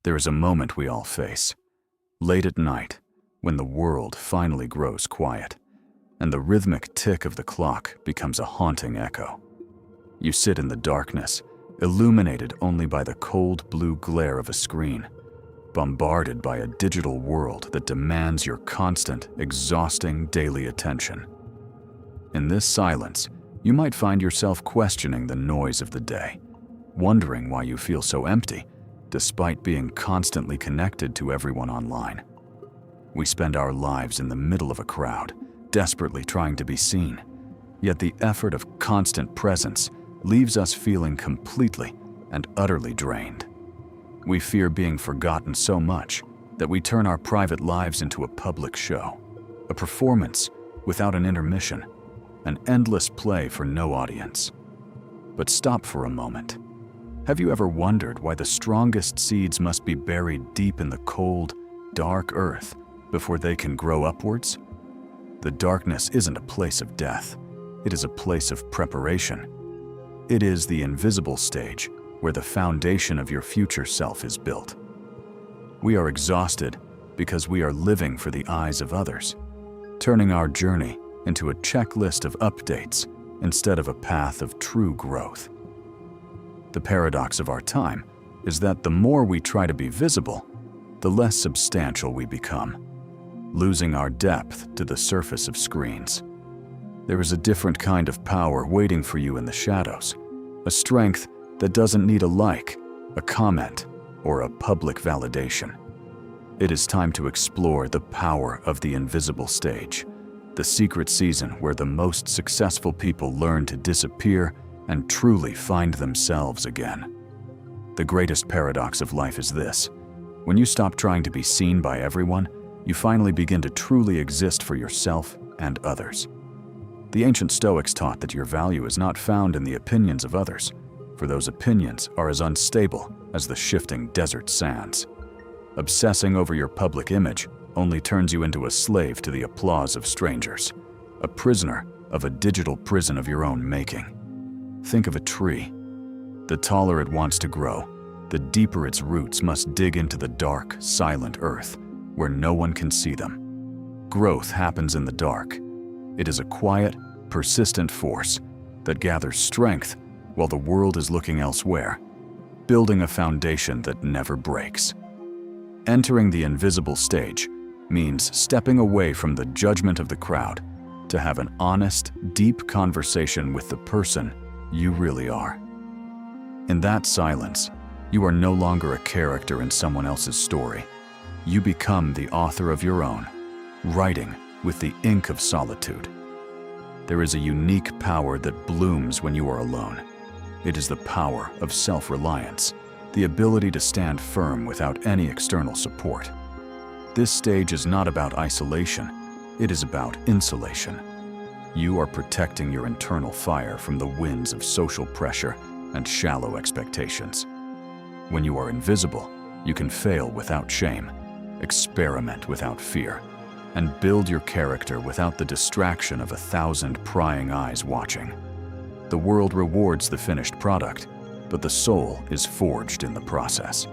There is a moment we all face, late at night, when the world finally grows quiet, and the rhythmic tick of the clock becomes a haunting echo. You sit in the darkness, illuminated only by the cold blue glare of a screen, bombarded by a digital world that demands your constant, exhausting daily attention. In this silence, you might find yourself questioning the noise of the day, wondering why you feel so empty, despite being constantly connected to everyone online. We spend our lives in the middle of a crowd, desperately trying to be seen, yet the effort of constant presence leaves us feeling completely and utterly drained. We fear being forgotten so much that we turn our private lives into a public show, a performance without an intermission, an endless play for no audience. But stop for a moment. Have you ever wondered why the strongest seeds must be buried deep in the cold, dark earth before they can grow upwards? The darkness isn't a place of death. It is a place of preparation. It is the invisible stage where the foundation of your future self is built. We are exhausted because we are living for the eyes of others, turning our journey into a checklist of updates instead of a path of true growth. The paradox of our time is that the more we try to be visible, the less substantial we become, losing our depth to the surface of screens. There is a different kind of power waiting for you in the shadows, a strength that doesn't need a like, a comment, or a public validation. It is time to explore the power of the invisible stage, the secret season where the most successful people learn to disappear and truly find themselves again. The greatest paradox of life is this: when you stop trying to be seen by everyone, you finally begin to truly exist for yourself and others. The ancient Stoics taught that your value is not found in the opinions of others, for those opinions are as unstable as the shifting desert sands. Obsessing over your public image only turns you into a slave to the applause of strangers, a prisoner of a digital prison of your own making. Think of a tree. The taller it wants to grow, the deeper its roots must dig into the dark, silent earth, where no one can see them. Growth happens in the dark. It is a quiet, persistent force that gathers strength while the world is looking elsewhere, building a foundation that never breaks. Entering the invisible stage means stepping away from the judgment of the crowd to have an honest, deep conversation with the person you really are. In that silence, you are no longer a character in someone else's story. You become the author of your own, writing with the ink of solitude. There is a unique power that blooms when you are alone. It is the power of self-reliance, the ability to stand firm without any external support. This stage is not about isolation, it is about insulation. You are protecting your internal fire from the winds of social pressure and shallow expectations. When you are invisible, you can fail without shame, experiment without fear, and build your character without the distraction of 1,000 prying eyes watching. The world rewards the finished product, but the soul is forged in the process.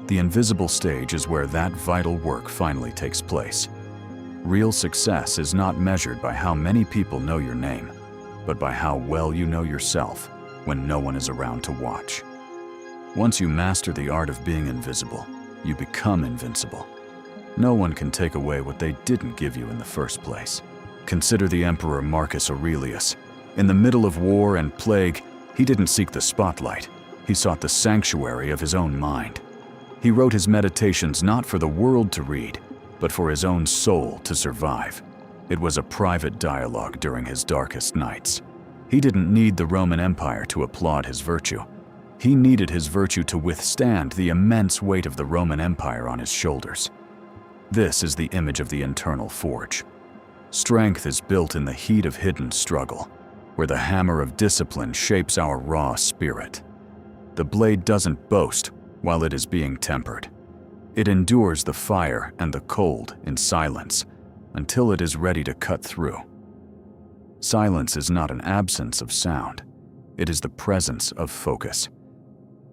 The invisible stage is where that vital work finally takes place. Real success is not measured by how many people know your name, but by how well you know yourself when no one is around to watch. Once you master the art of being invisible, you become invincible. No one can take away what they didn't give you in the first place. Consider the Emperor Marcus Aurelius. In the middle of war and plague, he didn't seek the spotlight. He sought the sanctuary of his own mind. He wrote his meditations not for the world to read, but for his own soul to survive. It was a private dialogue during his darkest nights. He didn't need the Roman Empire to applaud his virtue. He needed his virtue to withstand the immense weight of the Roman Empire on his shoulders. This is the image of the internal forge. Strength is built in the heat of hidden struggle, where the hammer of discipline shapes our raw spirit. The blade doesn't boast while it is being tempered. It endures the fire and the cold in silence until it is ready to cut through. Silence is not an absence of sound. It is the presence of focus.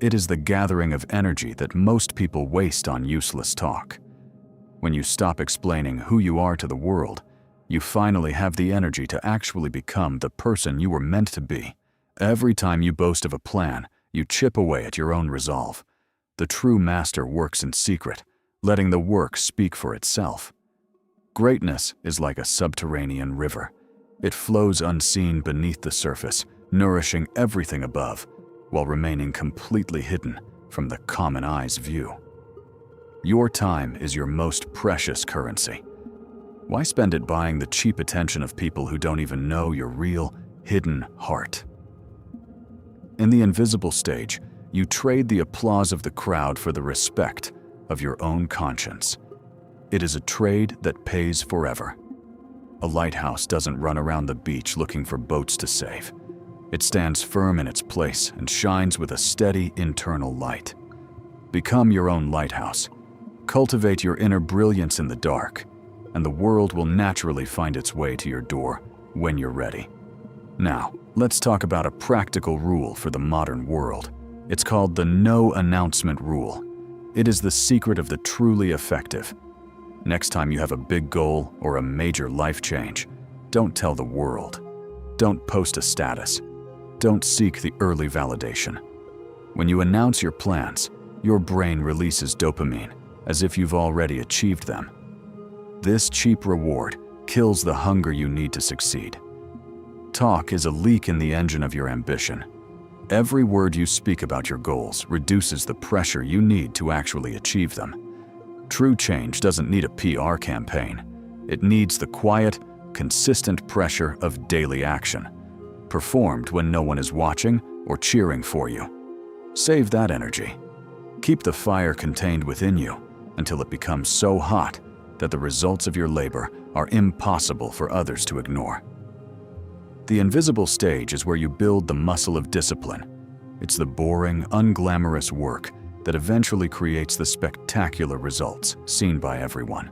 It is the gathering of energy that most people waste on useless talk. When you stop explaining who you are to the world, you finally have the energy to actually become the person you were meant to be. Every time you boast of a plan, you chip away at your own resolve. The true master works in secret, letting the work speak for itself. Greatness is like a subterranean river. It flows unseen beneath the surface, nourishing everything above, while remaining completely hidden from the common eye's view. Your time is your most precious currency. Why spend it buying the cheap attention of people who don't even know your real, hidden heart? In the invisible stage, you trade the applause of the crowd for the respect of your own conscience. It is a trade that pays forever. A lighthouse doesn't run around the beach looking for boats to save. It stands firm in its place and shines with a steady internal light. Become your own lighthouse. Cultivate your inner brilliance in the dark, and the world will naturally find its way to your door when you're ready. Now, let's talk about a practical rule for the modern world. It's called the no announcement rule. It is the secret of the truly effective. Next time you have a big goal or a major life change, don't tell the world. Don't post a status. Don't seek the early validation. When you announce your plans, your brain releases dopamine as if you've already achieved them. This cheap reward kills the hunger you need to succeed. Talk is a leak in the engine of your ambition. Every word you speak about your goals reduces the pressure you need to actually achieve them. True change doesn't need a PR campaign. It needs the quiet, consistent pressure of daily action, performed when no one is watching or cheering for you. Save that energy. Keep the fire contained within you until it becomes so hot that the results of your labor are impossible for others to ignore. The invisible stage is where you build the muscle of discipline. It's the boring, unglamorous work that eventually creates the spectacular results seen by everyone.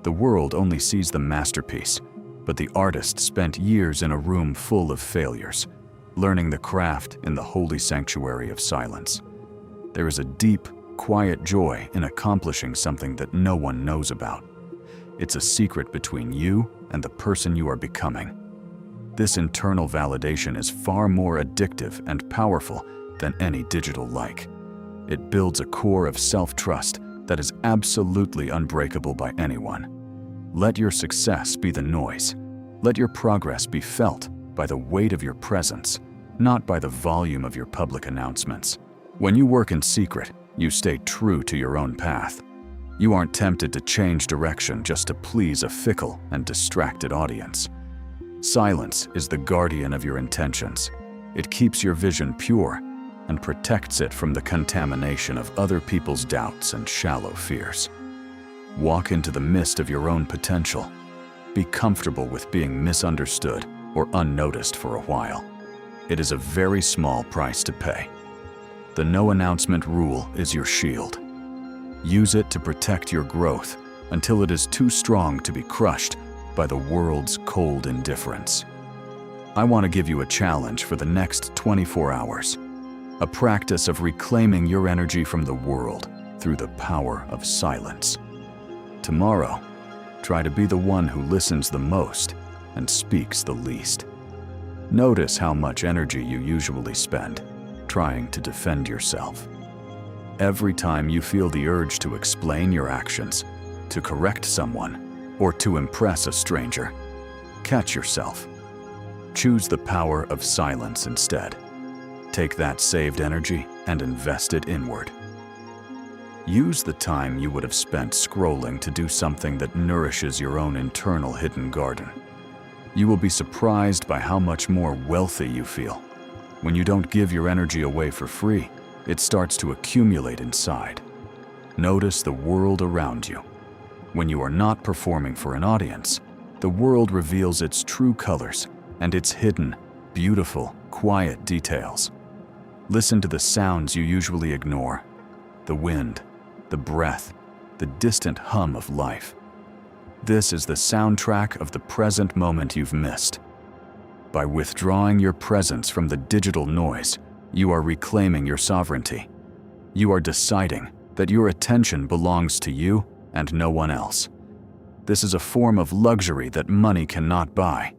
The world only sees the masterpiece, but the artist spent years in a room full of failures, learning the craft in the holy sanctuary of silence. There is a deep, quiet joy in accomplishing something that no one knows about. It's a secret between you and the person you are becoming. This internal validation is far more addictive and powerful than any digital like. It builds a core of self-trust that is absolutely unbreakable by anyone. Let your success be the noise. Let your progress be felt by the weight of your presence, not by the volume of your public announcements. When you work in secret, you stay true to your own path. You aren't tempted to change direction just to please a fickle and distracted audience. Silence is the guardian of your intentions. It keeps your vision pure and protects it from the contamination of other people's doubts and shallow fears. Walk into the mist of your own potential. Be comfortable with being misunderstood or unnoticed for a while. It is a very small price to pay. The no announcement rule is your shield. Use it to protect your growth until it is too strong to be crushed by the world's cold indifference. I want to give you a challenge for the next 24 hours, a practice of reclaiming your energy from the world through the power of silence. Tomorrow, try to be the one who listens the most and speaks the least. Notice how much energy you usually spend trying to defend yourself. Every time you feel the urge to explain your actions, to correct someone, or to impress a stranger, catch yourself. Choose the power of silence instead. Take that saved energy and invest it inward. Use the time you would have spent scrolling to do something that nourishes your own internal hidden garden. You will be surprised by how much more wealthy you feel. When you don't give your energy away for free, it starts to accumulate inside. Notice the world around you. When you are not performing for an audience, the world reveals its true colors and its hidden, beautiful, quiet details. Listen to the sounds you usually ignore: the wind, the breath, the distant hum of life. This is the soundtrack of the present moment you've missed. By withdrawing your presence from the digital noise, You are reclaiming your sovereignty. You are deciding that your attention belongs to you and no one else. This is a form of luxury that money cannot buy.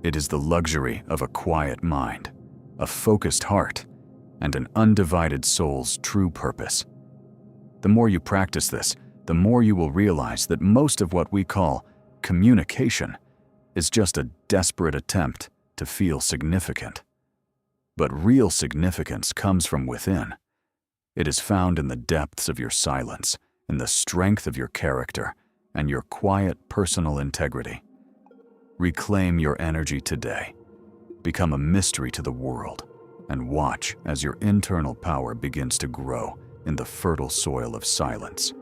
It is the luxury of a quiet mind, a focused heart, and an undivided soul's true purpose. The more you practice this, the more you will realize that most of what we call communication is just a desperate attempt to feel significant. But real significance comes from within. It is found in the depths of your silence, in the strength of your character, and your quiet personal integrity. Reclaim your energy today. Become a mystery to the world, and watch as your internal power begins to grow in the fertile soil of silence.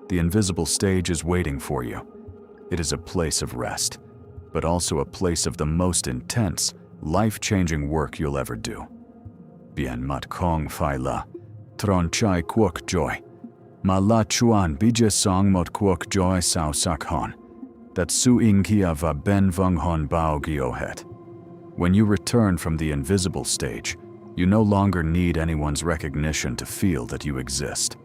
The invisible stage is waiting for you. It is a place of rest, but also a place of the most intense, life-changing work you'll ever do. Bien mat kong fai la, tron chai kuok joy. Ma la chuan bija song mot kuok joy sao sak hon. That su ing kia va ben vung hon bao gio het. When you return from the invisible stage, you no longer need anyone's recognition to feel that you exist.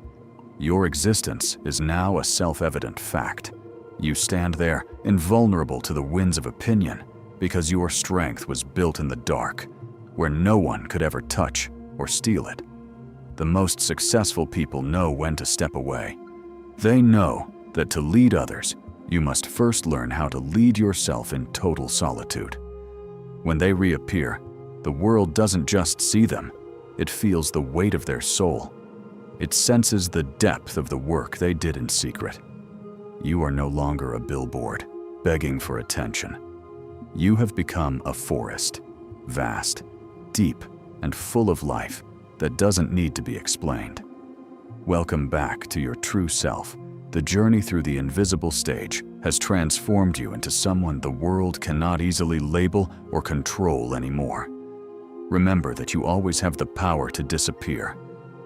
Your existence is now a self-evident fact. You stand there, invulnerable to the winds of opinion, because your strength was built in the dark, where no one could ever touch or steal it. The most successful people know when to step away. They know that to lead others, you must first learn how to lead yourself in total solitude. When they reappear, the world doesn't just see them, it feels the weight of their soul. It senses the depth of the work they did in secret. You are no longer a billboard, begging for attention. You have become a forest, vast, deep, and full of life that doesn't need to be explained. Welcome back to your true self. The journey through the invisible stage has transformed you into someone the world cannot easily label or control anymore. Remember that you always have the power to disappear,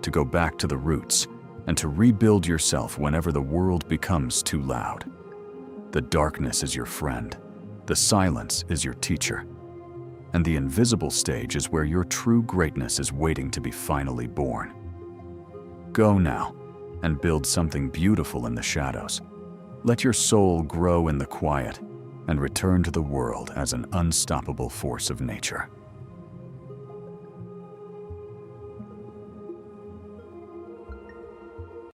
to go back to the roots, and to rebuild yourself whenever the world becomes too loud. The darkness is your friend, the silence is your teacher, and the invisible stage is where your true greatness is waiting to be finally born. Go now and build something beautiful in the shadows. Let your soul grow in the quiet and return to the world as an unstoppable force of nature.